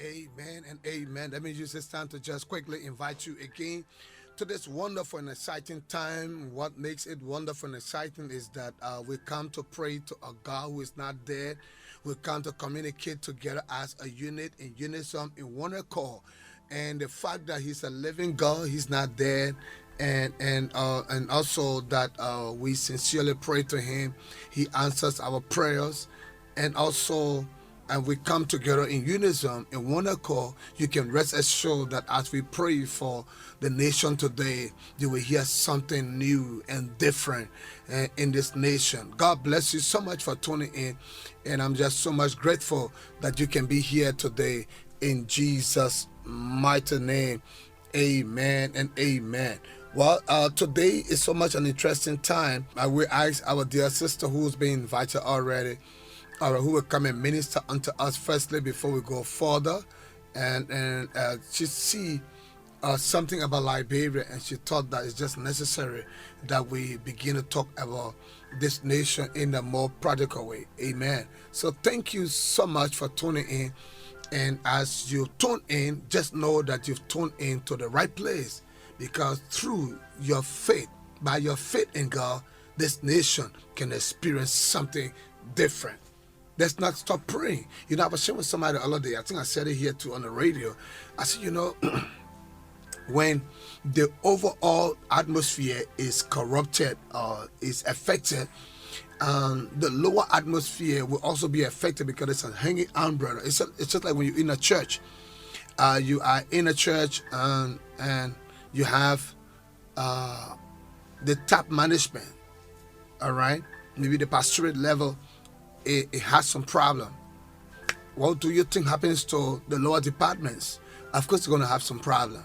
Amen and amen. Let me use this time to just quickly invite you again to this wonderful and exciting time. What makes it wonderful and exciting is that we come to pray to a God who is not dead. We come to communicate together as a unit, in unison, in one accord. And the fact that He's a living God, He's not dead, and also that we sincerely pray to Him. He answers our prayers, and we come together in unison, in one accord. You can rest assured that as we pray for the nation today, you will hear something new and different in this nation. God bless you so much for tuning in, and I'm just so much grateful that you can be here today in Jesus' mighty name. Amen and amen. Well, today is so much an interesting time. I will ask our dear sister who's been invited already, who will come and minister unto us firstly before we go further, and she see something about Liberia, and she thought that it's just necessary that we begin to talk about this nation in a more practical way. Amen. So thank you so much for tuning in, and as you tune in, just know that you've tuned in to the right place, because through your faith, by your faith in God, this nation can experience something different. Let's not stop praying. I was sharing with somebody the other day. I think I said it here too on the radio. I said, when the overall atmosphere is corrupted or is affected, the lower atmosphere will also be affected, because it's a hanging umbrella. It's just like when you're in a church. You are in a church, and you have the top management, all right? Maybe the pastorate level, it has some problem. What do you think happens to the lower departments? Of course, they're going to have some problem.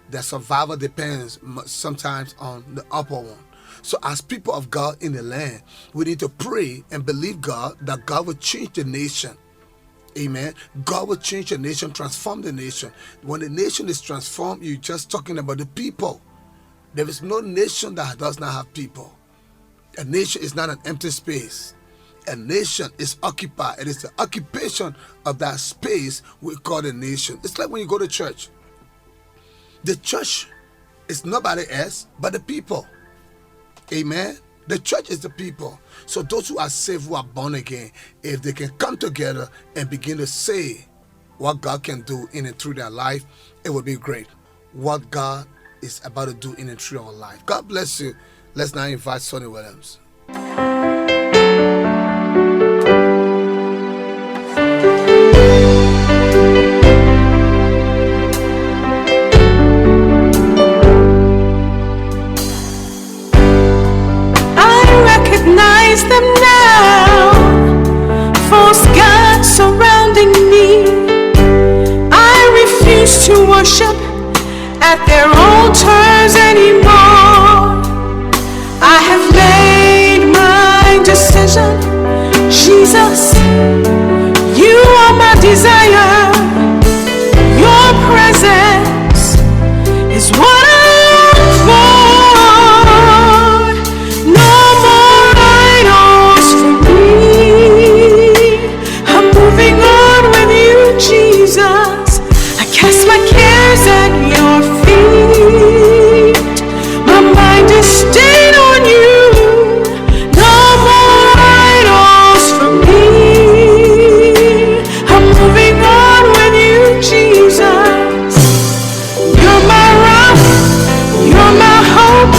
Their survival depends sometimes on the upper one. So as people of God in the land, we need to pray and believe God that God will change the nation. Amen. God will change the nation, transform the nation. When the nation is transformed, you're just talking about the people. There is no nation that does not have people. A nation is not an empty space. A nation is occupied. It is the occupation of that space we call a nation. It's like when you go to church. The church is nobody else but the people. Amen. The church is the people. So those who are saved, who are born again, if they can come together and begin to say what God can do in and through their life, it will be great. What God is about to do in and through our life. God bless you. Let's now invite Sonny Williams. Them now, false gods surrounding me. I refuse to worship at their altars anymore. I have made my decision. Jesus, you are my desire. Your presence is what I long for. Jesus, I cast my cares at your feet. My mind is stayed on you. No more idols for me. I'm moving on with you, Jesus. You're my rock, you're my hope,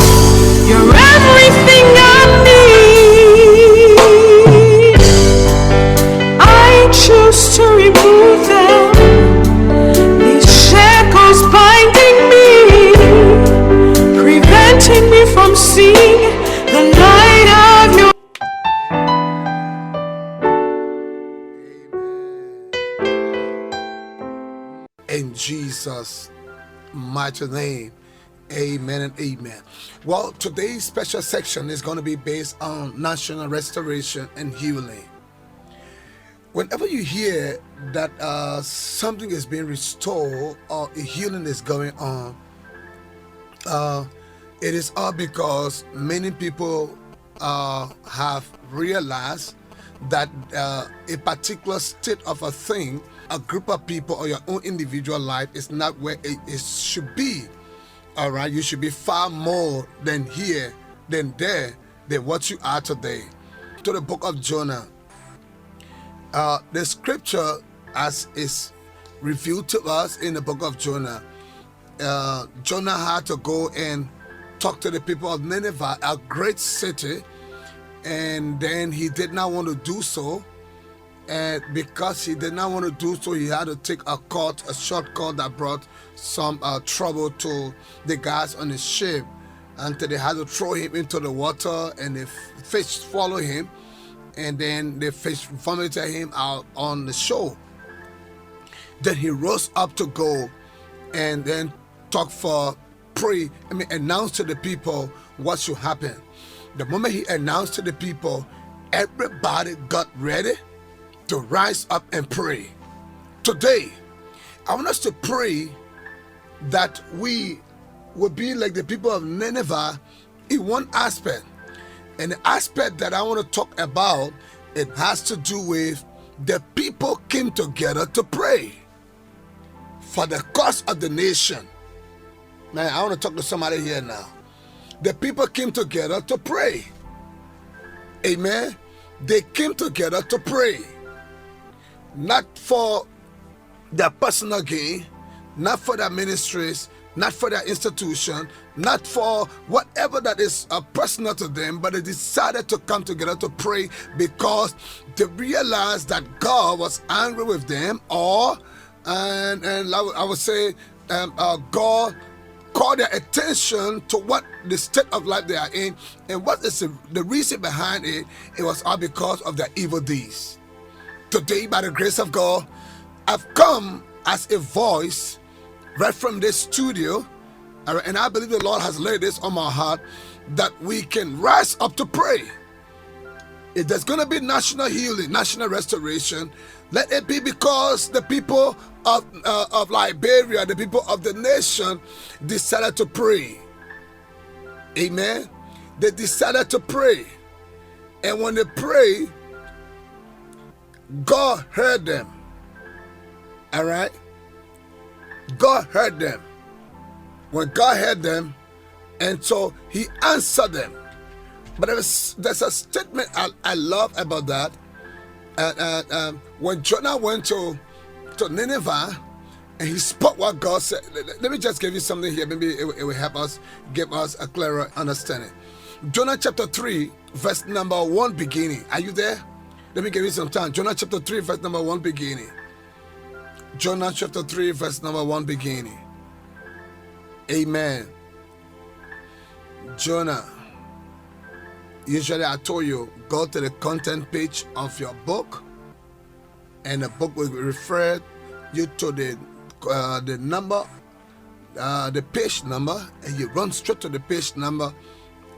you're everything I need. I choose to remove them. Binding me, preventing me from seeing the light of your. In Jesus' mighty name, amen and amen. Well, today's special section is going to be based on national restoration and healing. Whenever you hear that something is being restored or a healing is going on, it is all because many people have realized that a particular state of a thing a group of people or your own individual life is not where it should be. All right, you should be far more than here, than there, than what you are today. To the book of Jonah. The scripture as is revealed to us in the book of Jonah. Jonah had to go and talk to the people of Nineveh, a great city, and then he did not want to do so. And because he did not want to do so, he had to take a shortcut that brought some trouble to the guys on the ship, until they had to throw him into the water, and the fish followed him, and then the fish vomited him out on the shore. Then he rose up to go and then announce to the people what should happen. The moment he announced to the people, everybody got ready to rise up and pray. Today, I want us to pray that we will be like the people of Nineveh in one aspect. And the aspect that I want to talk about, it has to do with the people came together to pray for the cause of the nation. Man, I want to talk to somebody here now. The people came together to pray. Amen. They came together to pray. Not for their personal gain, not for their ministries, not for their institution, not for whatever that is personal to them, but they decided to come together to pray because they realized that God was angry with them, and I would say God called their attention to what the state of life they are in, and what is the reason behind it. It was all because of their evil deeds. Today, by the grace of God, I've come as a voice right from this studio, and I believe the Lord has laid this on my heart, that we can rise up to pray. If there's going to be national healing, national restoration, let it be because the people of Liberia, the people of the nation, decided to pray. Amen. They decided to pray. And when they pray, God heard them. All right? God heard them. When God heard them, and so he answered them. But there's a statement I love about that. When Jonah went to Nineveh and he spoke what God said, let me just give you something here. Maybe it will help us, give us a clearer understanding. Jonah chapter 3, verse number 1 beginning. Are you there? Let me give you some time. Jonah chapter 3, verse number 1 beginning. Jonah chapter 3, verse number 1 beginning. Amen. Jonah. Usually I told you, go to the content page of your book, and the book will refer you to the number, the page number, and you run straight to the page number,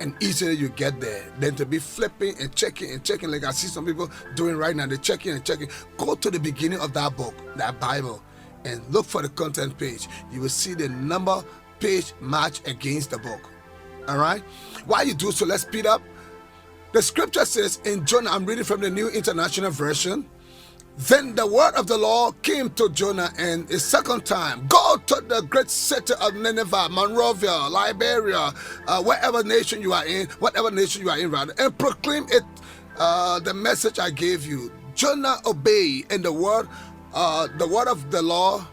and easily you get there. Then to be flipping and checking like I see some people doing right now, they're checking and checking. Go to the beginning of that book, that Bible, and look for the content page. You will see the number page match against the book. All right? While you do so, let's speed up. The scripture says in Jonah, I'm reading from the New International Version, then the word of the Lord came to Jonah and a second time, go to the great city of Nineveh, Monrovia, Liberia, whatever nation you are in rather, and proclaim it, the message I gave you. Jonah obeyed, and the word of the Lord,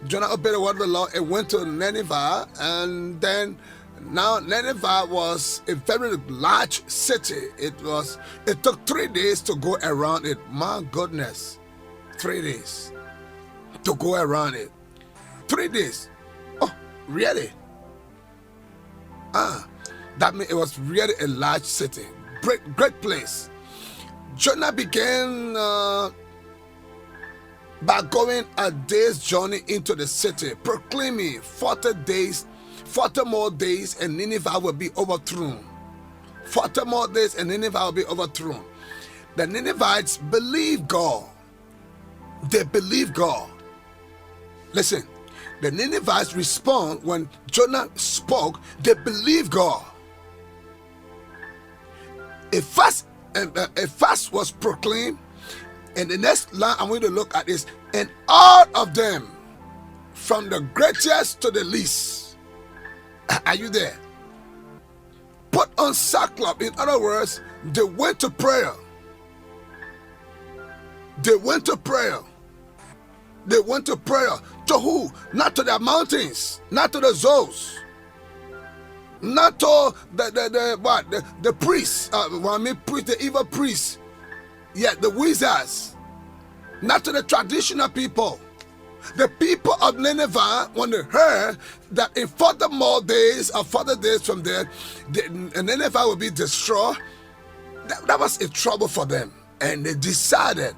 Jonah obeyed the word of the Lord and went to Nineveh, and then now Nineveh was a very large city. It took 3 days to go around it. My goodness, 3 days to go around it. 3 days. Oh, really? That means it was really a large city. Great place. Jonah began by going a day's journey into the city, proclaiming 40 more days and Nineveh will be overthrown. 40 more days and Nineveh will be overthrown. The Ninevites believe God. They believe God. Listen, the Ninevites respond when Jonah spoke. They believe God. A fast was proclaimed, and the next line I'm going to look at is, and all of them, from the greatest to the least. Are you there? Put on sackcloth. In other words, they went to prayer. They went to prayer. They went to prayer. To who? Not to the mountains, not to the zones, not to the priests. The evil priests. Yeah, the wizards. Not to the traditional people. The people of Nineveh, when they heard that in further days from there, Nineveh will be destroyed, that was a trouble for them. And they decided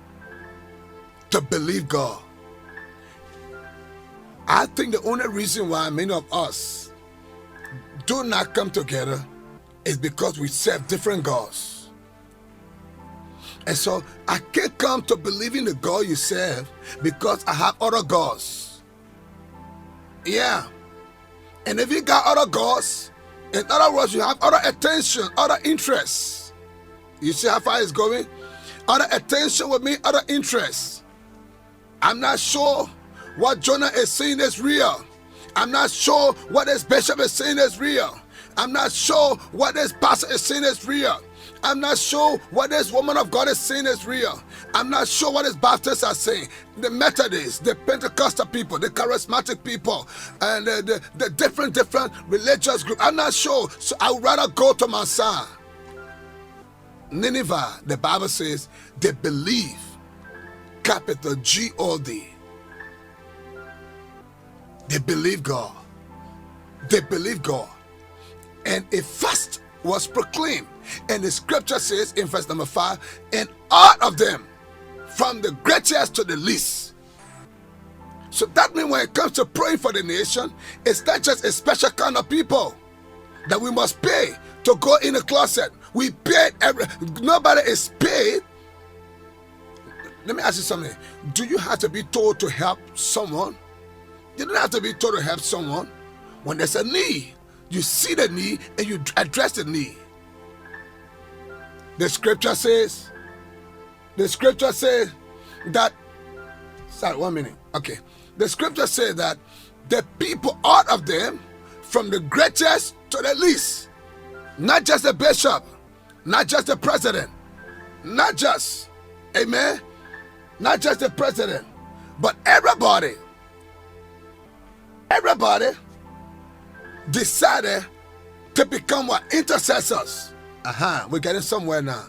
to believe God. I think the only reason why many of us do not come together is because we serve different gods. And so I can't come to believe in the God you serve because I have other gods. Yeah. And if you got other gods, in other words, you have other attention, other interests. You see how far it's going? Other attention with me, other interests. I'm not sure what Jonah is saying is real. I'm not sure what this bishop is saying is real. I'm not sure what this pastor is saying is real. I'm not sure what this woman of God is saying is real. I'm not sure what his Baptists are saying. The Methodists, the Pentecostal people, the charismatic people, and the different religious groups. I'm not sure. So I would rather go to my son. Nineveh, the Bible says, they believe. Capital G-O-D. They believe God. They believe God. And a fast was proclaimed. And the scripture says in verse number 5, and all of them, from the greatest to the least. So that means when it comes to praying for the nation, it's not just a special kind of people that we must pay to go in the closet. We paid nobody is paid. Let me ask you something. Do you have to be told to help someone? You don't have to be told to help someone. When there's a need, you see the need and you address the need. The scripture says that, sorry, 1 minute. Okay. The scripture says that the people, all of them, from the greatest to the least, not just the bishop, not just the president, not just, amen, not just the president, but everybody decided to become what? Intercessors. We're getting somewhere now.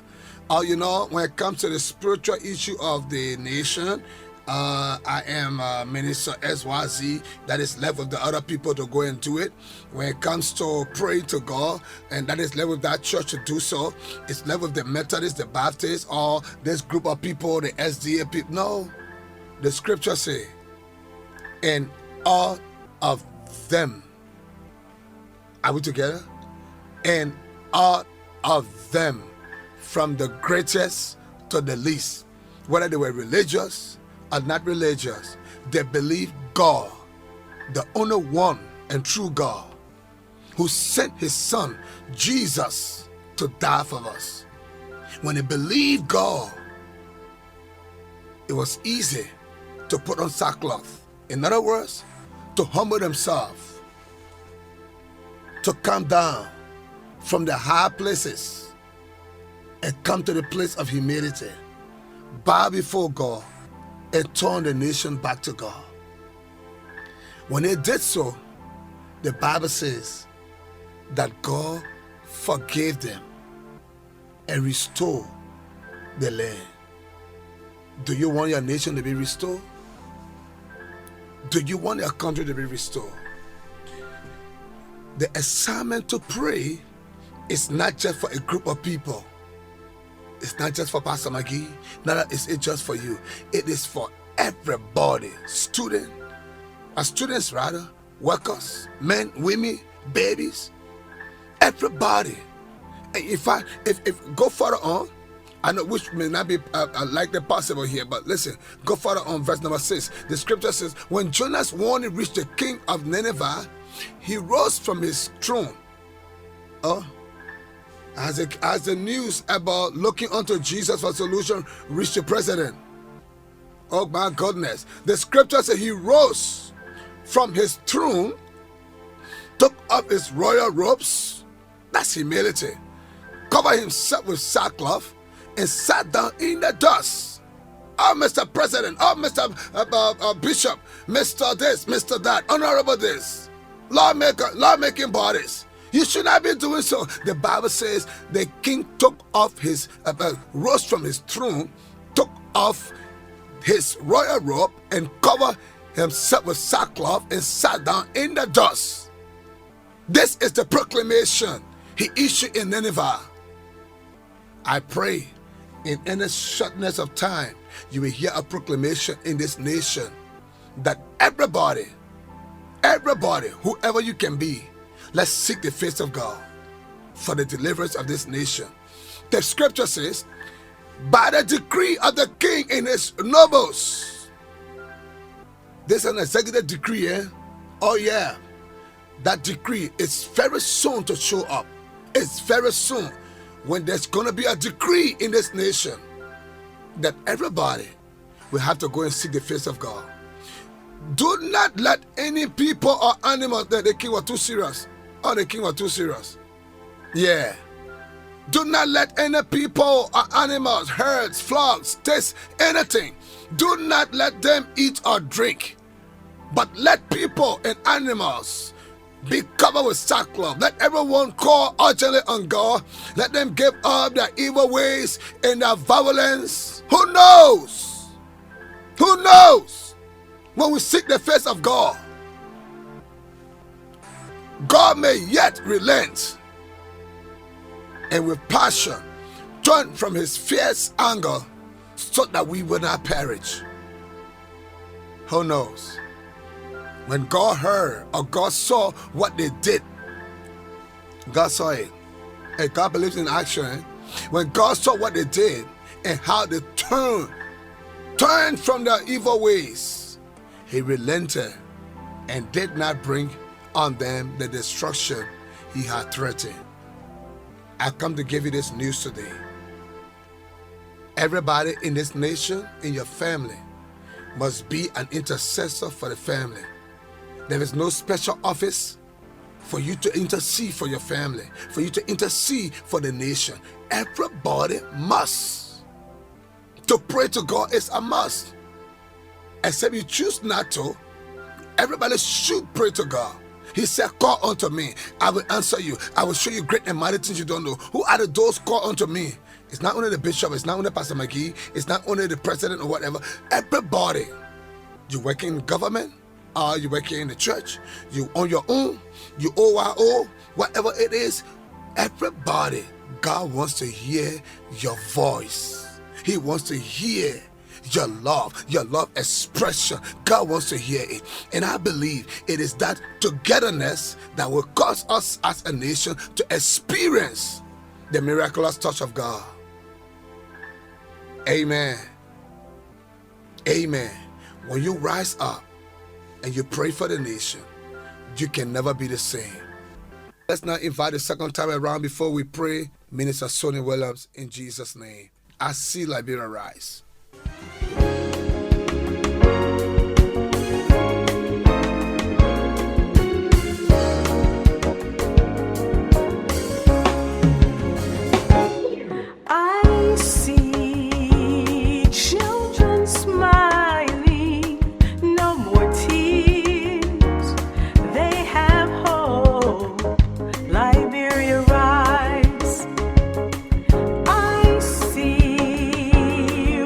You know, when it comes to the spiritual issue of the nation, I am Minister SYZ that is left with the other people to go and do it. When it comes to praying to God, and that is left with that church to do so, it's left with the Methodists, the Baptists, or this group of people, the SDA people. No, the scripture say, and all of them. Are we together? And all of them, from the greatest to the least, whether they were religious or not religious, they believe God, the only one and true God, who sent his son Jesus to die for us. When they believed God, it was easy to put on sackcloth. In other words, to humble themselves, to come down from the high places and come to the place of humility, bow before God, and turn the nation back to God. When they did so, the Bible says that God forgave them and restored the land. Do you want your nation to be restored? Do you want your country to be restored? The assignment to pray is not just for a group of people. It's not just for Pastor McGee. Neither is it just for you. It is for everybody. Students, workers, men, women, babies, everybody. And if go further on, I know which may not be likely possible here, but listen, go further on, verse number 6. The scripture says, when Jonah's warning reached the king of Nineveh, he rose from his throne. As the news about looking unto Jesus for solution reached the president, Oh my goodness. The scripture says he rose from his throne, took up his royal robes. That's humility. Covered himself with sackcloth and sat down in the dust. Oh, Mr. President, oh, Mr. Bishop, Mr. this, Mr. that, honorable this, lawmaking bodies. You should not be doing so. The Bible says the king took off his, rose from his throne, took off his royal robe and covered himself with sackcloth and sat down in the dust. This is the proclamation he issued in Nineveh. I pray in any shortness of time, you will hear a proclamation in this nation that everybody, whoever you can be, let's seek the face of God for the deliverance of this nation. The scripture says, by the decree of the king and his nobles. This is an executive decree, eh? Oh yeah. That decree is very soon to show up. It's very soon when there's going to be a decree in this nation that everybody will have to go and seek the face of God. Do not let any people or animals that the king was too serious. Oh, the king was too serious. Yeah. Do not let any people or animals, herds, flocks, taste anything. Do not let them eat or drink. But let people and animals be covered with sackcloth. Let everyone call urgently on God. Let them give up their evil ways and their violence. Who knows? Who knows? When we seek the face of God, God may yet relent and with passion turn from his fierce anger so that we will not perish. Who knows? When God heard or God saw what they did, God saw it. And God believes in action. Eh? When God saw what they did and how they turned from their evil ways, he relented and did not bring on them the destruction he had threatened. I come to give you this news today. Everybody in this nation, in your family, must be an intercessor for the family. There is no special office for you to intercede for your family, for you to intercede for the nation. Everybody must. To pray to God is a must. Except you choose not to, everybody should pray to God. He said, call unto me, I will answer you. I will show you great and mighty things you don't know. Who are those call unto me? It's not only the bishop, it's not only Pastor McGee, it's not only the president or whatever. Everybody. You work in government, or you work in the church, you on your own, you OYO, whatever it is, everybody, God wants to hear your voice. He wants to hear your love expression. God wants to hear it. And I believe it is that togetherness that will cause us as a nation to experience the miraculous touch of God. Amen. Amen. When you rise up and you pray for the nation, you can never be the same. Let's now invite the second time around before we pray, Minister Sonny Williams, in Jesus' name. I see Liberia rise. I see children smiling, no more tears. They have hope. Liberia rise. I see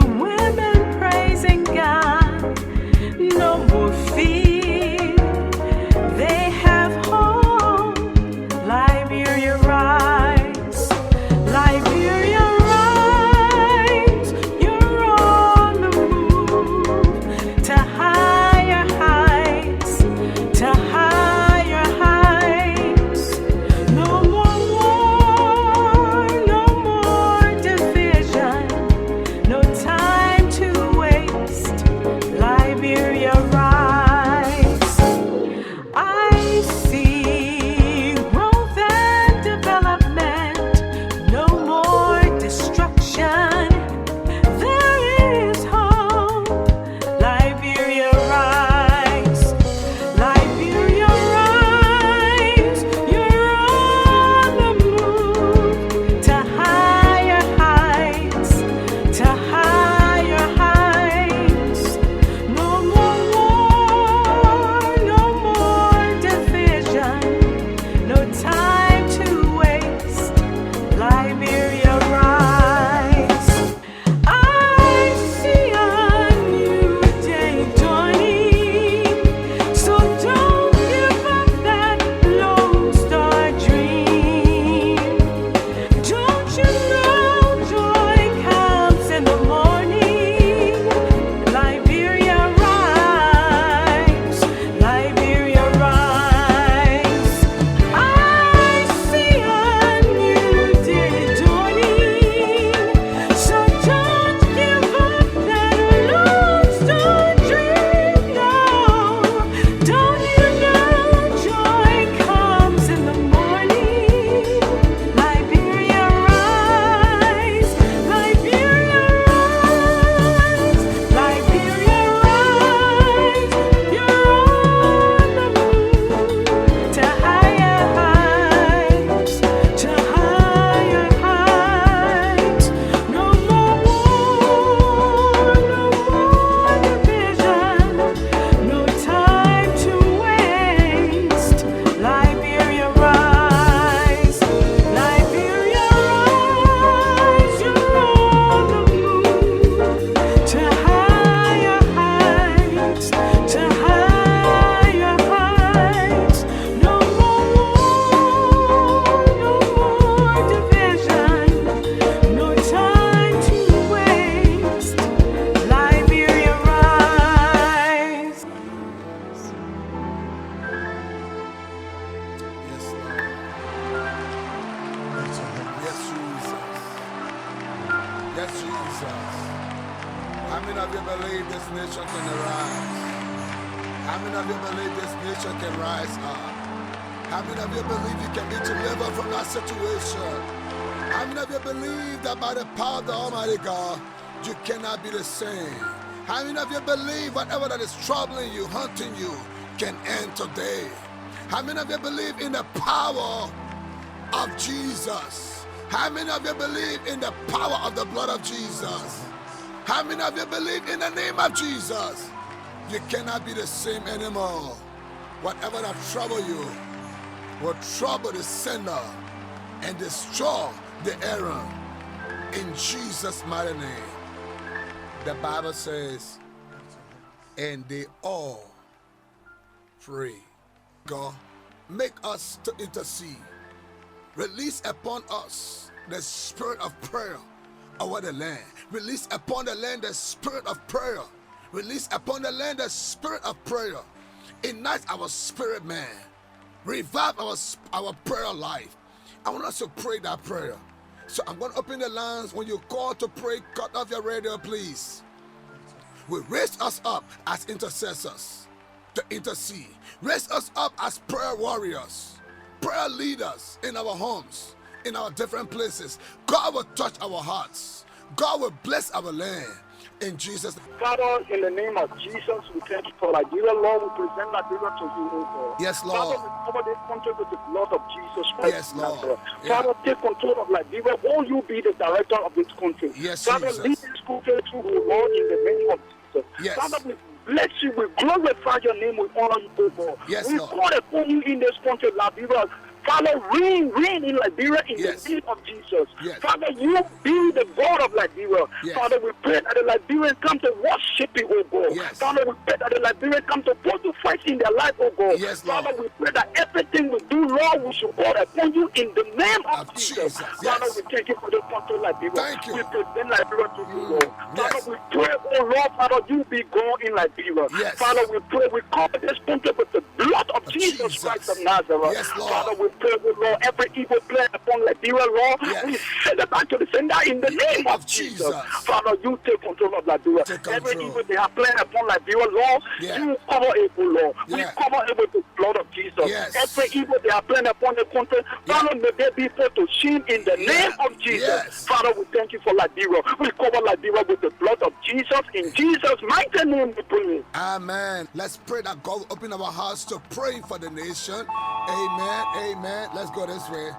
How many of you believe this nation can arise? How many of you believe this nation can rise up? How many of you believe you can be delivered from that situation? How many of you believe that by the power of the Almighty God, you cannot be the same? How many of you believe whatever that is troubling you, hunting you, can end today? How many of you believe in the power of Jesus? How many of you believe in the power of the blood of Jesus? How many of you believe in the name of Jesus? You cannot be the same anymore. Whatever that trouble you will trouble the sender and destroy the error in Jesus' mighty name. The Bible says, and they all pray. God, make us to intercede. Release upon us the spirit of prayer over the land. Release upon the land the spirit of prayer. Release upon the land the spirit of prayer. Ignite our spirit, man. Revive our prayer life. I want us to pray that prayer. So I'm going to open the lines. When you call to pray, cut off your radio, please. We raise us up as intercessors to intercede. Raise us up as prayer warriors, prayer leaders in our homes, in our different places. God will touch our hearts. God will bless our land. In Jesus' name. Father, in the name of Jesus, we thank you for Liberia, Lord. We present Liberia to you, O God. Yes, Lord. Father, we cover this country with the blood of Jesus Christ. Yes, Lord. Father, take control of Liberia. Will you be the director of this country? Yes, Father, Jesus. lead this country to the Lord in the name of Jesus. Yes. Father, we bless you. We glorify your name. We honor you, O God. Yes, we Lord. call upon you in this country, Liberia. Father, reign in Liberia in Yes. the name of Jesus. Yes. Father, you be the God of Liberia. Yes. Father, we pray that the Liberians come to worship you, O God. Yes. Father, we pray that the Liberians come to put you first in their life, O God. Yes, Lord. Father, we pray that everything we do, Lord, we should call upon you in the name of Jesus. Jesus. Father, Yes. we thank you for the country Liberia. Thank you. We present Liberia to you, Lord. Yes. Father, we pray, oh Lord, Father, you be God in Liberia. Yes. Father, we pray, we cover this country with the blood of Jesus Christ of Nazareth. Yes, Lord. Father, we pray, oh Lord, every evil plan upon Liberia, Lord, Yes. we send it back to the sender in the name of Jesus. Father, you take control of Liberia. Take Every control. evil they have planned upon Liberia, Lord, Yeah. you cover it, oh Lord. Yeah. We cover it with the blood of Jesus. Yes. Every evil they have planned upon the country, Yeah. Father, may they be put to shame in the Yeah. name of Jesus. Yes. Father, we thank you for Liberia. We cover Liberia with the blood of Jesus. In Jesus' mighty name we pray. Amen. Let's pray that God will open our hearts to pray for the nation. Amen. Amen. Let's go this way.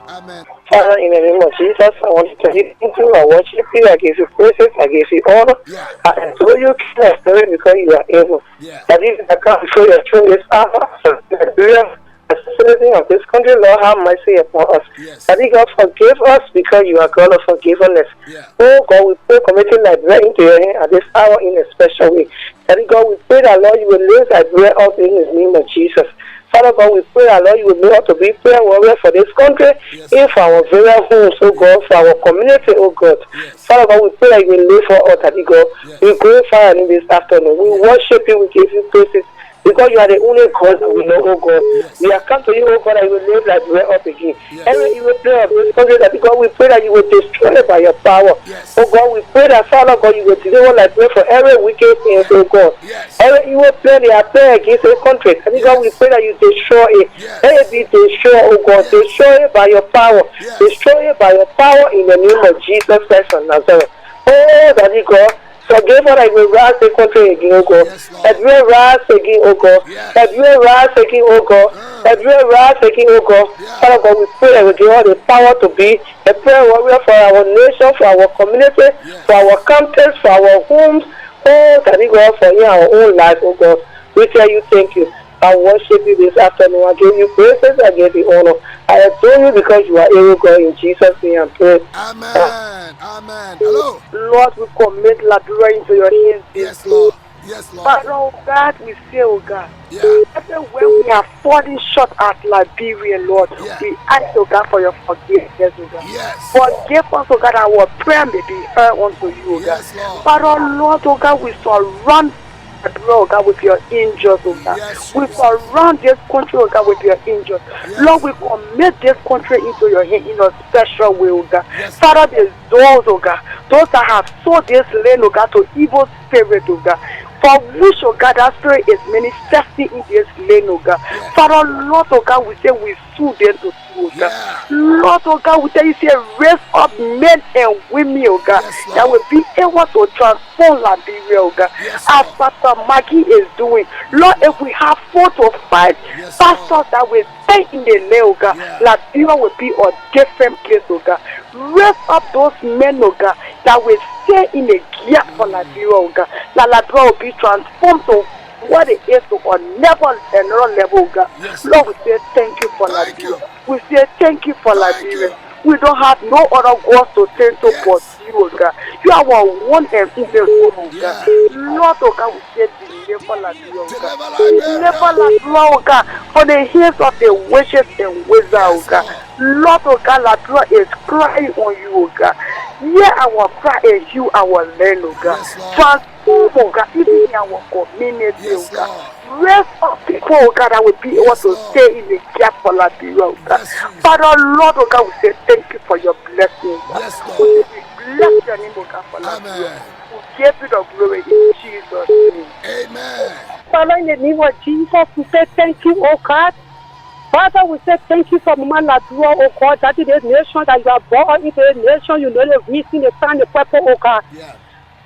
Amen. Father, in the name of Jesus, I want to tell you thank you. I worship you. I give you praises. I give you honor. Yeah. I adore you, King of Glory, because you are able. Yeah. That even I come before your throne this hour, Nigeria, the citizen of this country, Lord, have mercy upon us. Yes. That God forgive us because you are God of forgiveness. Yeah. Oh God, we pray committing Liberia into your hand at this hour in a special way. That God, we pray that Lord, you will lift Liberia up in the name of Jesus. Father God, we pray that Lord, you will make us to be prayer warrior for this country, Yes. and for our various homes, oh God, for our community, oh God. Yes. Father God, we pray that you will live for us, Daddy God. Yes. We glorify you this afternoon. We worship you, we give you praises. Because you are the only God that we know, oh God. Yes. We have come to you, oh God, that you will live like we're up again. Yes. Every evil prayer of this country, that God, we pray that you will destroy it by your power. Yes. Oh God, we pray that, Father God, you will deliver like prayer for every wicked thing, oh God. Yes. Every evil prayer they are praying against the country. And God, we pray that you destroy it. Yes. Let it be destroyed, oh God. Yes. Destroy it by your power. Yes. Destroy it by your power in the name of Jesus Christ of Nazareth. Oh, Daddy God. Forgive us that we rise the country again, oh God. Yes, Lord. That we rise again, oh God. Yes. That we rise again, oh God. That we rise again, oh God. Yeah. Father God, we pray that we give us the power to be a prayer warrior for our nation, for our community, Yes. for our countries, for our homes. Oh, Daddy God, for in our own life, oh God. We tell you thank you. I worship you this afternoon. I give you praises. I give you honor. I adore you because you are able, God. In Jesus' name, I pray. Amen. Amen. Hello. Lord, we commit Liberia into your hands. Yes, Lord. Yes, Lord. Father, oh God, we say, oh God, Yeah. everywhere we are falling short at Liberia, Lord, Yeah. we ask, oh God, for your forgiveness, oh God. Yes. Forgive us, oh God, our prayer may be heard unto you, oh God. Yes, Lord. Father, Lord, oh God, we surround Lord God, with your angels, oh God. Yes, We Jesus. surround this country, oh God, with your angels. Yes. Lord, we commit this country into your hand in a special way, oh God. Yes, Father, Lord. there's those, oh God, those that have sold this land, oh God, to evil spirit, oh God. For which, oh God, that spirit is manifesting in this land, oh God. Yes. Father, Lord, oh God, we say we sue them to you, oh God. Yeah. Lord, oh God, we tell you, say, raise up men and women, oh God, Yes, that Lord. will be able to transform Liberia, oh God. Yes, As Lord. Pastor McGee is doing. Lord, Lord. if we have 4 to 5 Yes, pastors Lord. that will stay in the land, oh God, Yeah. Liberia will be a different place, oh God. Raise up those men, oh God, that will stay in the gap for Liberia, oh God. That Liberia will be transformed to what it is to another level, oh God. Yes, Lord, we Lord. say thank you for Thank Liberia. you. We say thank you for Thank Liberia. you. We don't have no other gods to turn to but Yes. you, oh God. You are our one and only God, oh God. Yeah. Lord, oh God, we say deliver Liberia, oh God. Deliver Deliver Liberia. Liberia, oh God, from the hands of the witches and wizards, oh Yes, God. Lord. Lord, oh God, Liberia is crying on you, oh God. Hear our cry and heal our land, oh God. Yes, Lord. Transform, oh God, even in our community, oh Yes, God. Lord. Raise up people, oh God, that will be able Yes, to Lord. stay in the gap for Liberia, oh God. Yes, Jesus. Father, Lord, oh God, we say thank you for your blessings, God. Yes, We Lord. say we bless your name, oh God, for Liberia. Amen. We give you the glory in Jesus' name. Amen. Father, in the name of Jesus, we say thank you, oh God. Father, we say thank you for Mama Ladua, oh God, that in this nation that you are born into a nation, you know the reason, the time, the purpose, oh God. Yeah.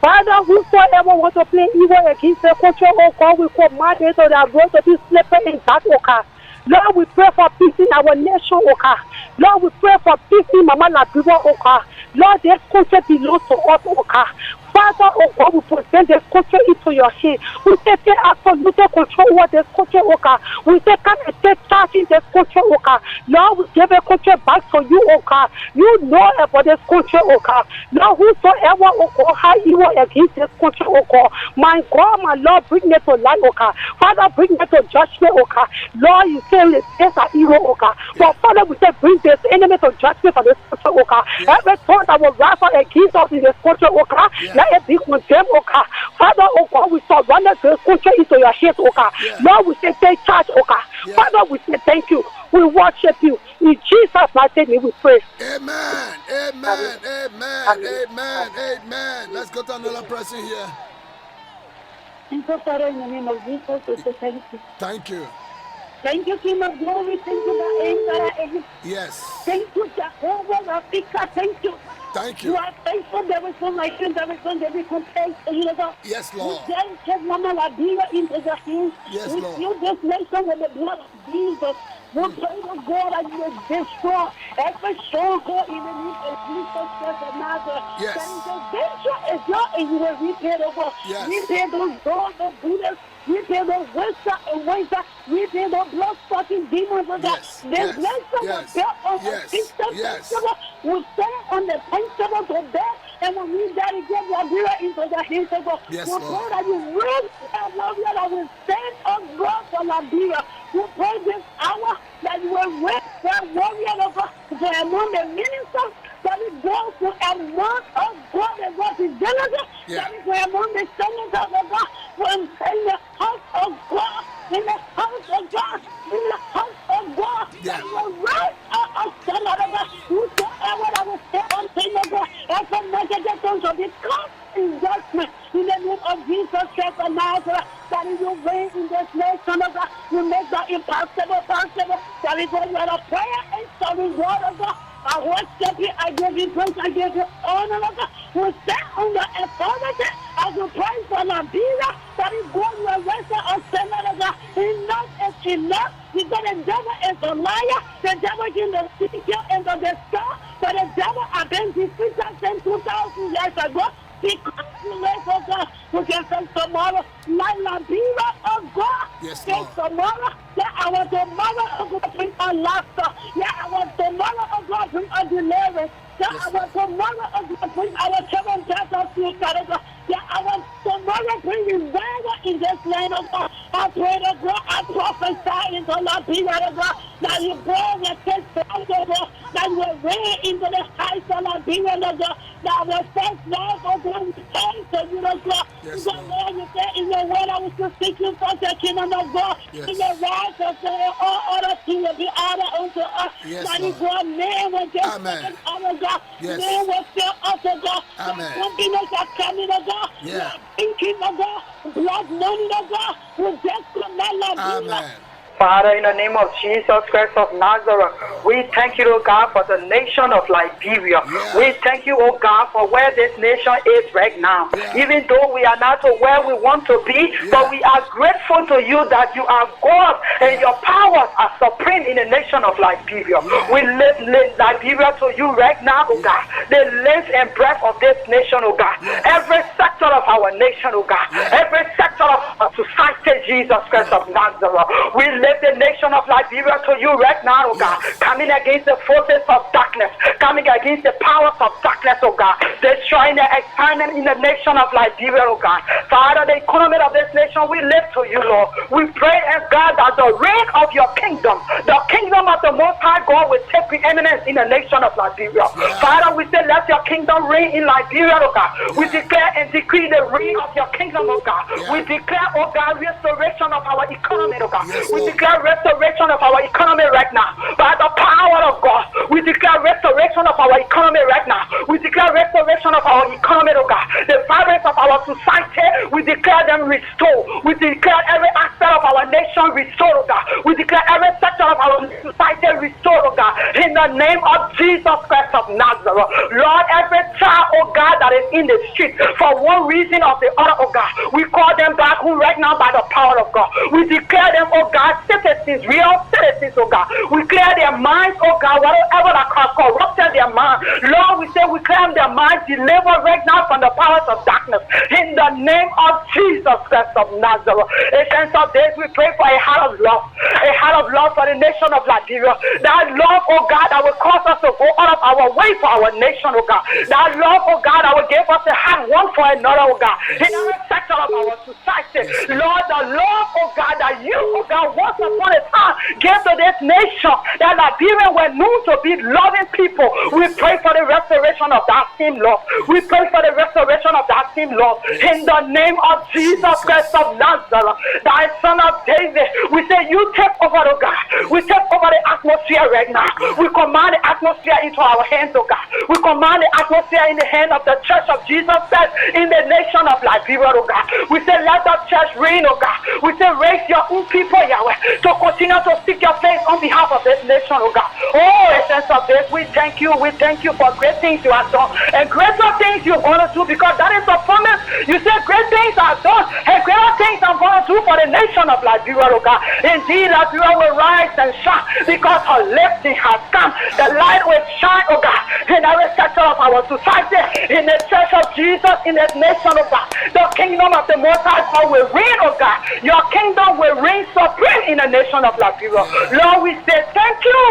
Father, whosoever want to play evil against the country, oh God, we command it so they are going to be sleeping in that, oh God. Lord, we pray for peace in our nation, oh God. Lord, we pray for peace in Mama Ladua, oh God. Lord, this country belongs to us, oh God. Father, oh God, we present this country into your hand. We say, take absolute control over this country, oh God. We say, come and take charge in this country, oh God. Lord, we give the country back to you, oh God. You know about this country, oh God. Lord, whosoever, oh God, how evil against this country, oh God. My God, my Lord, bring it to light, oh God. Father, bring it to judgment, oh God. Lord, you say the days are evil, oh God. Yeah. But Father, we say, bring this enemy to judgment for this country, oh God. Yeah. Every tongue that will rise up against us in this country, oh God. Yeah. Let it be condemned, oh God. Father, oh God, we surrender this country into your hands, oh God. Yeah. Lord, we say, take charge, oh God. Yeah. Father, we say, thank you. We worship you. In Jesus' mighty name, we pray. Amen. Amen. Amen. Amen. Amen. Let's go to another person here. Thank you, Father, in the name of Jesus, we say thank you. Thank you. Thank you, King of Glory. Thank you, the angel. Yes. Thank you, Jehovah, Rafika. Thank you. Thank You you. are faithful. There is no like you. There is no there is compared to you, Lord. Yes, We Lord. dedicate Mama Labia into the hands. Yes, We Lord. seal this nation with the blood of Jesus. We pray to God that you will destroy every stronghold in the name of Jesus Christ of Nazareth. Yes. That intervention is not and you will repair the world. Yes. Repair those doors, those Buddhas. Repair those wizards and wizards. Repair those blood-sucking demons. Yes. This Yes. nation was Yes. built on a Yes. system. Yes. We stand on the principle to death, and when we dedicate Liberia into the hands of God, Yes, we Lord. pray that you raise that Liberia that will stand up God for Liberia. We pray this hour that you will raise that warrior of God for among the ministers, that it goes to among of God and representatives, Yeah. that is for among the senators of God, when in the house of God, in the house of God, in the house of God, Yeah. that you will rise up a senator of God, whosoever that will stay on the God, and from negative things of this come in judgment in the name of Jesus Christ of Nazareth, that it will reign in this nation of God, you make the impossible possible, that is what you are a prayer and serving word of God. I worship you, I give you praise, I give you honor, of God. We stand on the authority as we pray for Liberia, that is God will raise us of God. Enough is enough. Because the devil is a liar, the devil is in the city and the star, but the devil has been defeated since 2,000 years ago. Because you raise us up, we can say tomorrow, like Liberia, oh God. Yes, Say Lord. tomorrow, let our tomorrow, oh God, bring a laughter. Let our tomorrow, oh God, bring a deliverance. Let Yes, our Lord. tomorrow, oh God, bring our children death of future. Let our tomorrow bring revival in this land of God. I pray to God, I prophesy into Liberia, oh God, that you bring a test of God, that you will reign into the heights of Liberia, oh God, that will first love, oh God, we thank you, oh God. Yes, God, Lord. Lord, you say in your word, I will kingdom of God. Yes. In the rise of all other things will be added unto us. Yes, Daddy Lord. God, man will just Amen. our God. Yes. Man will fail us, oh God. Amen. Companies are coming, oh God. Yeah. Thinking, oh God. Blood money, oh God. We just come back like Amen. Father, in the name of Jesus Christ of Nazareth, we thank you, oh God, for the nation of Liberia. Yeah. We thank you, oh God, for where this nation is right now. Yeah. Even though we are not to where we want to be, but we are grateful to you that you are God and your powers are supreme in the nation of Liberia. We lift Liberia to you right now, oh God. The length and breadth of this nation, oh God. Every sector of our nation, oh God. Every sector of our society, Jesus Christ of Nazareth. We lift the nation of Liberia to you right now, oh God. Coming against the forces of darkness, coming against the powers of darkness, oh God. Destroying the experiment in the nation of Liberia, oh God. Father, the economy of this nation, we lift to you, Lord. We pray, and God, that the reign of your kingdom, the kingdom of the Most High God, will take preeminence in the nation of Liberia. Father, we say, let your kingdom reign in Liberia, oh God. We declare and decree the reign of your kingdom, oh God. We declare, oh God, restoration of our economy, oh God. We declare restoration of our economy right now. By the power of God, we declare restoration of our economy right now. We declare restoration of our economy, oh God. The vibrance of our society, we declare them restored. We declare every aspect of our nation restored, oh God. We declare every sector of our society restored, oh God. In the name of Jesus Christ of Nazareth. Lord, every child, oh God, that is in the street for one reason or the other, oh God, we call them back home right now by the power of God. We declare them, oh God, citizens, real citizens, oh God. We clear their minds, oh God, whatever that has corrupted their mind. Lord, we say we clear their minds, deliver right now from the powers of darkness. In the name of Jesus Christ of Nazareth. Ancients of days, we pray for a heart of love for the nation of Liberia. That love, oh God, that will cause us to go out of our way for our nation, oh God. That love, oh God, that will give us a heart one for another, oh God. In every sector of our society, Lord, the love, oh God, that you, oh God, once upon a time gave to this nation, that Liberians were known to be loving people. We pray for the restoration of that same love. We pray for the restoration of that same love. In the name of Jesus Christ of Nazareth, thy son of David, we say you take over, oh God. We take over the atmosphere right now. We command the atmosphere into our hands, oh God. We command the atmosphere in the hand of the church of Jesus Christ in the nation of Liberia, oh God. We say let the church reign, oh God. We say raise your own people, Yahweh, to continue to seek your face on behalf of this nation, oh God. Oh, essence of this, we thank you for great things you have done and greater things you're going to do, because that is the promise. You say great things are done and greater things I'm going to do for the nation of Liberia, oh God. Indeed, Liberia will rise and shine because her lifting has come. The light will shine, oh God, in every sector of our society, in the church of Jesus, in this nation, oh God. The kingdom of the Most High God will reign, oh God. Your kingdom will reign supreme in the nation of Liberia. Lord, we say thank you.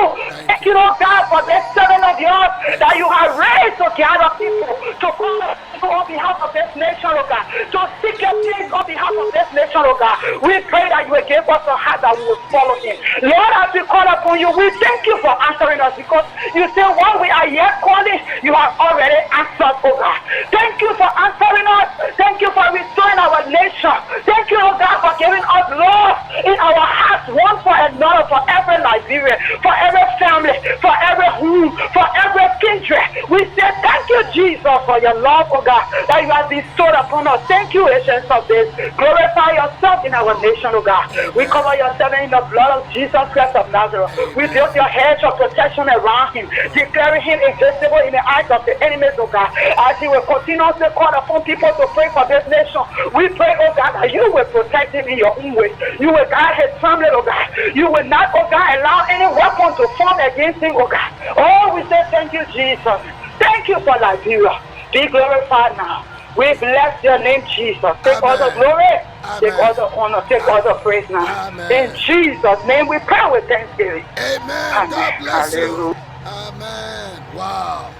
Thank you, oh God, for this servant of yours that you have raised to gather people to come on behalf of this nation, oh God, to seek your face on behalf of this nation, oh God. We pray that you will give us a heart that we will follow him. Lord, as we call upon you, we thank you for answering us, because you say while we are yet calling, you have already answered, oh God. Thank you for answering us. Thank you for restoring our nation. Thank you, oh God, for giving us love in our hearts, one for another, for every Liberian, for every family, for every home, for every kindred. We say thank you, Jesus, for your love, oh God, that you have bestowed upon us. Thank you, agents of this. Glorify yourself in our nation, oh God. We cover your servant in the blood of Jesus Christ of Nazareth. We build your hedge of protection around him, declaring him invisible in the eyes of the enemies, oh God. As he will continuously call upon people to pray for this nation, we pray, oh God, that you will protect him in your own way. You will guide his family, oh God. You will not, oh God, allow any weapon to form against him, oh God. Oh, we say thank you, Jesus. Thank you for Liberia. Be glorified now. We bless your name, Jesus. Take all the glory, take all the honor, take all the praise now. In Jesus' name we pray with thanksgiving. Amen. God bless you. Amen. Wow.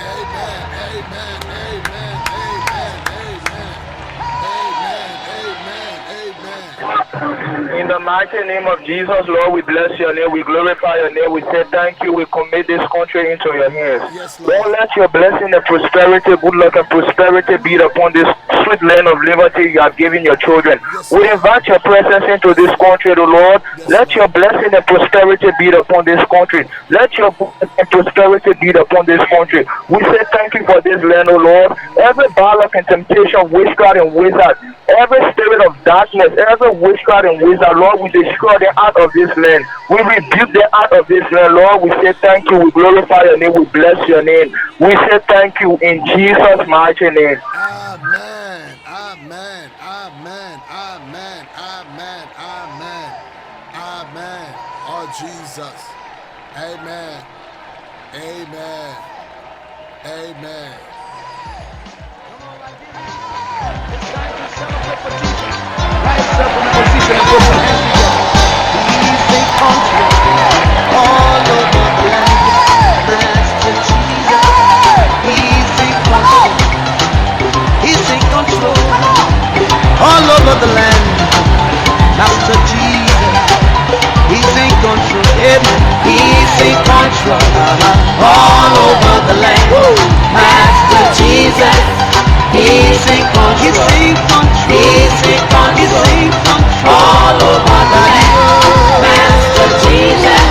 Amen. Amen. Amen. Amen. Amen. Amen. Amen. Amen. In the mighty name of Jesus, Lord, we bless your name. We glorify your name. We say thank you. We commit this country into your hands. Yes, Lord, Lord. let your blessing and prosperity, good luck and prosperity be upon this sweet land of liberty you have given your children. Yes, We Lord. invite your presence into this country, O Lord. Yes, Let your Lord. blessing and prosperity be upon this country. Let your blessing and prosperity be upon this country. We say thank you for this land, O Lord. Every balak and temptation, witchcraft and wizard, every spirit of darkness, every witchcraft and wizard, Lord, we destroy the out of this land. We rebuke the out of this land, Lord. We say thank you. We glorify your name. We bless your name. We say thank you in Jesus' mighty name. Amen. Amen. Amen. Amen. Amen. Amen. Amen. Oh, Jesus. Amen. Amen. Amen. It's time to celebrate for Jesus. Rise up in position and put your hands together. He's in control all over the land. Master Jesus, He's in control. He's in control all over the land. Master Jesus, He's in control. Amen. He's in control all over the land. Master Jesus, He's in control. He's in control. He's in control. He's in control all over the land. Master Jesus,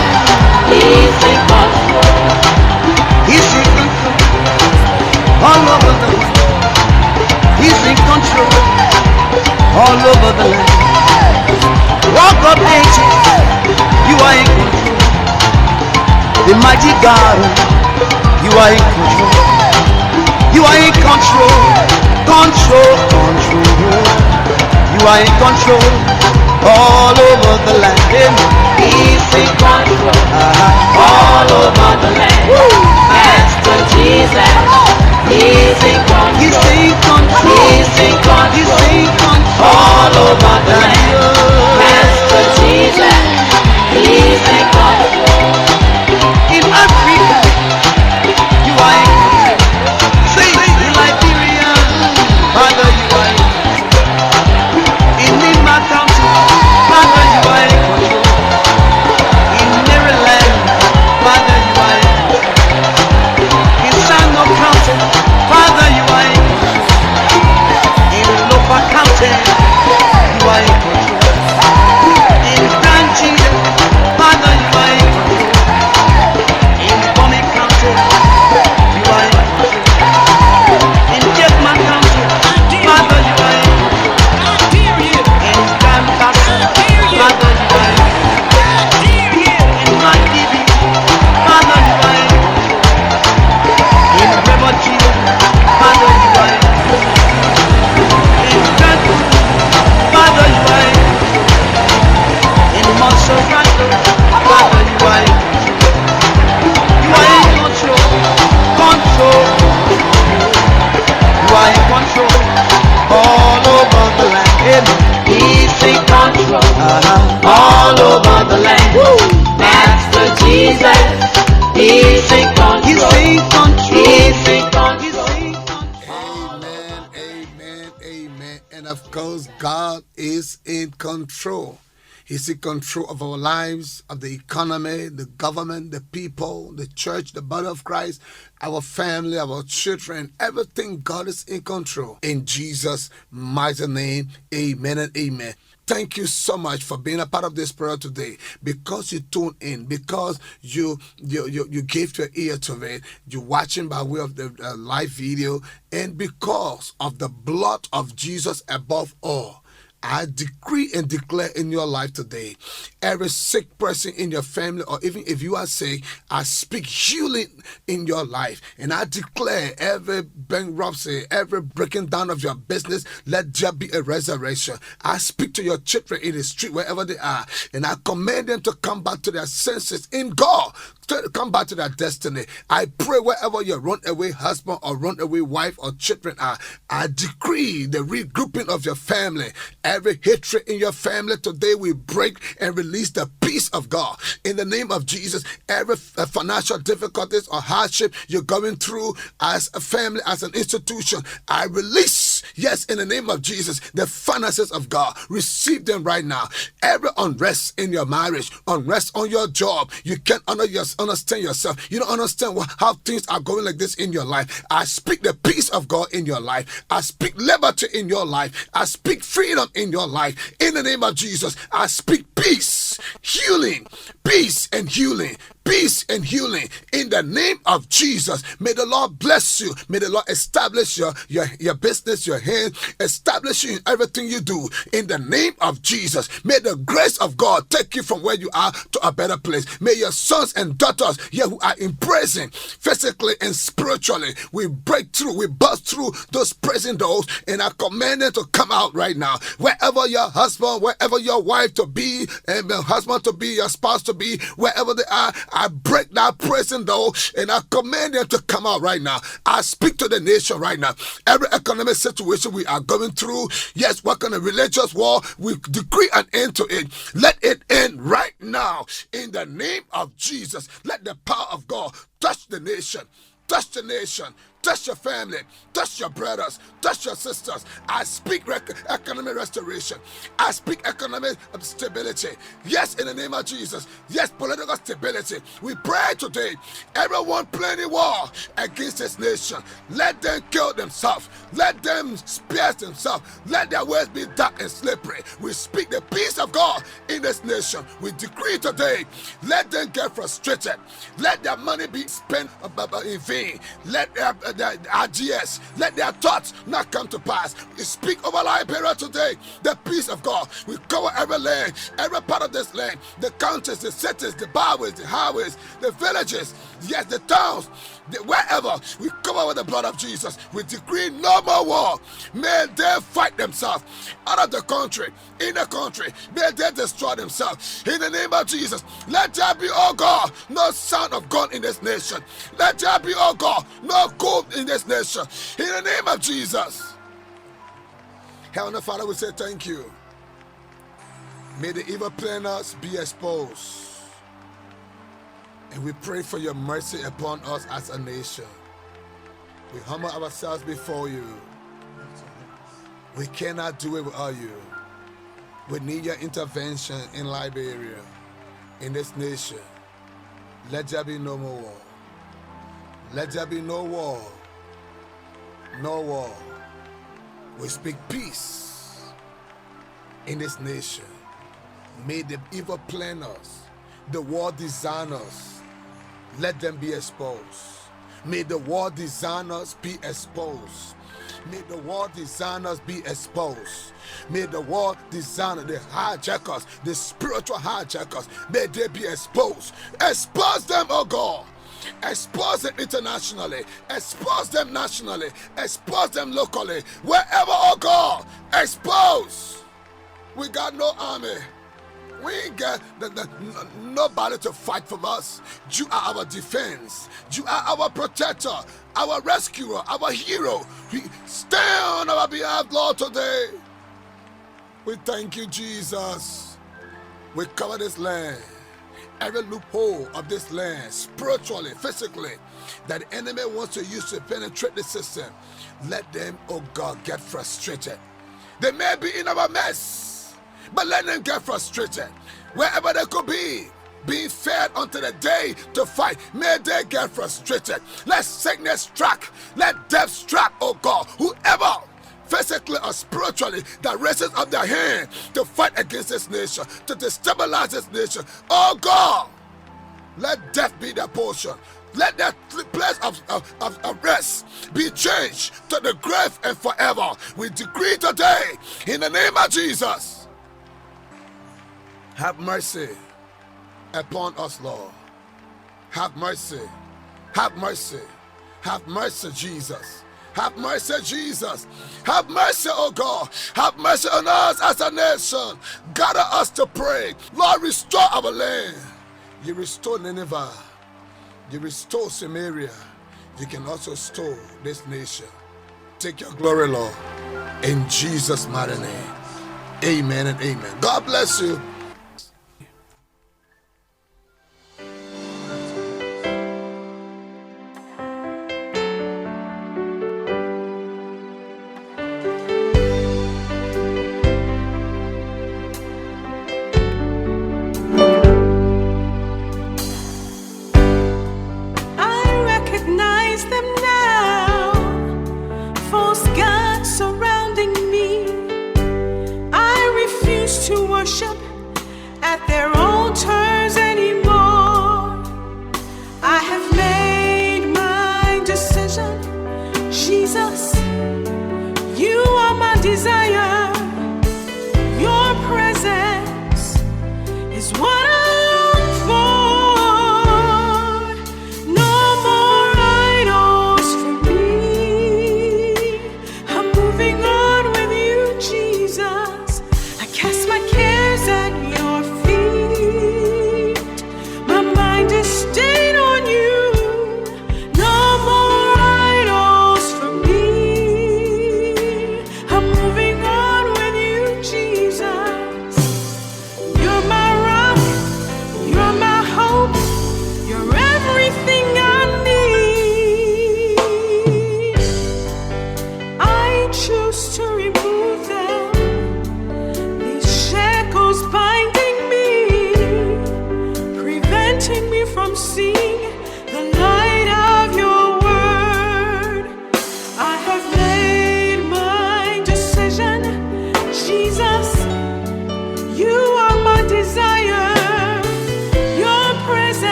He's in control. He's in control all over the land. He's in control all over the land. Rock of ages, you are in control. The mighty God, you are in control. You are in control. Control. You are in control all over the land. He's in control all over the land. Master Jesus, He's in control. He's in control. He's in control. He's in control all over the land. Master Jesus, He's in control. In Africa, you are in control. Say in Liberia, Father, you are in control. In Nima County, Father, you are in control. In Maryland, Father, you are in control. In Sano County, Father, you are in control. In Lopa County, you are in control. In Branchie, Father, you are in control. In Bomi County, you are in control. In Jetman County, Father, you are in control. In Gambasa, Father, you are in control. In Mandibi, Father, you are in control. In Rebochi, Father, you are in control. In Gantu, Father, you are in control. In Monserrato, Father, you are in control. You are in control. Control. You are in control all over the land. Amen. He's in control all over the land. Master Jesus, He's in control. He's in control. He's in control. He's in control. Amen, amen, amen. And of course, God is in control. He's in control of our lives, of the economy, the government, the people, the church, the body of Christ, our family, our children, everything. God is in control. In Jesus' mighty name, amen and amen. Thank you so much for being a part of this prayer today. Because you tuned in, because you gave your ear to it, you're watching by way of the live video, and because of the blood of Jesus above all. I decree and declare in your life today, every sick person in your family, or even if you are sick, I speak healing in your life. And I declare every bankruptcy, every breaking down of your business, let there be a resurrection. I speak to your children in the street, wherever they are, and I command them to come back to their senses in God, to come back to their destiny. I pray wherever your runaway husband or runaway wife or children are, I decree the regrouping of your family. Every hatred in your family today we break and release the peace of God. In the name of Jesus, every financial difficulties or hardship you're going through as a family, as an institution, I release Yes, in the name of Jesus, the finances of God, receive them right now. Every unrest in your marriage, unrest on your job, you can't understand yourself. You don't understand how things are going like this in your life. I speak the peace of God in your life. I speak liberty in your life. I speak freedom in your life. In the name of Jesus, I speak peace, healing, peace and healing. Peace and healing in the name of Jesus. May the Lord bless you. May the Lord establish your business, your hand, establish you in everything you do in the name of Jesus. May the grace of God take you from where you are to a better place. May your sons and daughters here who are in prison, physically and spiritually, we break through, we bust through those prison doors, and I command them to come out right now. Wherever your husband, wherever your wife to be, and your husband to be, your spouse to be, wherever they are, I break that prison door and I command them to come out right now. I speak to the nation right now. Every economic situation we are going through, yes, what kind of religious war, we decree an end to it. Let it end right now in the name of Jesus. Let the power of God touch the nation. Touch the nation, touch your family, touch your brothers, touch your sisters. I speak economic restoration. I speak economic stability. Yes, in the name of Jesus. Yes, political stability. We pray today, everyone planning war against this nation, let them kill themselves. Let them spear themselves. Let their ways be dark and slippery. We speak the peace of God in this nation. We decree today, let them get frustrated. Let their money be spent in vain. Let their ideas, let their thoughts not come to pass. We speak over Liberia today, the peace of God. We cover every land, every part of this land, the counties, the cities, the byways, the highways, the villages, yes, the towns, wherever. We cover with the blood of Jesus. We decree no more war. May they fight themselves out of the country, in the country. May they destroy themselves. In the name of Jesus, let there be, oh God, no sound of gun in this nation. Let there be, oh God, no good in this nation. In the name of Jesus. Heavenly Father, we say thank you. May the evil planners be exposed. And we pray for your mercy upon us as a nation. We humble ourselves before you. We cannot do it without you. We need your intervention in Liberia, in this nation. Let there be no more war. Let there be no war. No war. We speak peace in this nation. May the evil planners, the war designers, let them be exposed. May the war designers be exposed. May the war designers be exposed. May the war designer, the hijackers, the spiritual hijackers, may they be exposed. Expose them, oh God. Expose them internationally. Expose them nationally. Expose them locally. Wherever, oh God, expose. We got no army. We ain't got nobody to fight for us. You are our defense. You are our protector, our rescuer, our hero. We stand on our behalf, Lord, today. We thank you, Jesus. We cover this land. Every loophole of this land, spiritually, physically, that the enemy wants to use to penetrate the system, let them, oh God, get frustrated. They may be in our mess, but let them get frustrated. Wherever they could be, being fed unto the day to fight, may they get frustrated. Let sickness strike, let death strike, oh God, whoever, physically or spiritually, that raises up their hand to fight against this nation, to destabilize this nation. Oh God, let death be their portion. Let that place of rest be changed to the grave and forever. We decree today, in the name of Jesus, have mercy upon us, Lord. Have mercy. Have mercy. Have mercy, Jesus. Have mercy, Jesus. Have mercy, oh God. Have mercy on us as a nation. Gather us to pray. Lord, restore our land. You restore Nineveh. You restore Samaria. You can also restore this nation. Take your glory, Lord. In Jesus' mighty name. Amen and amen. God bless you.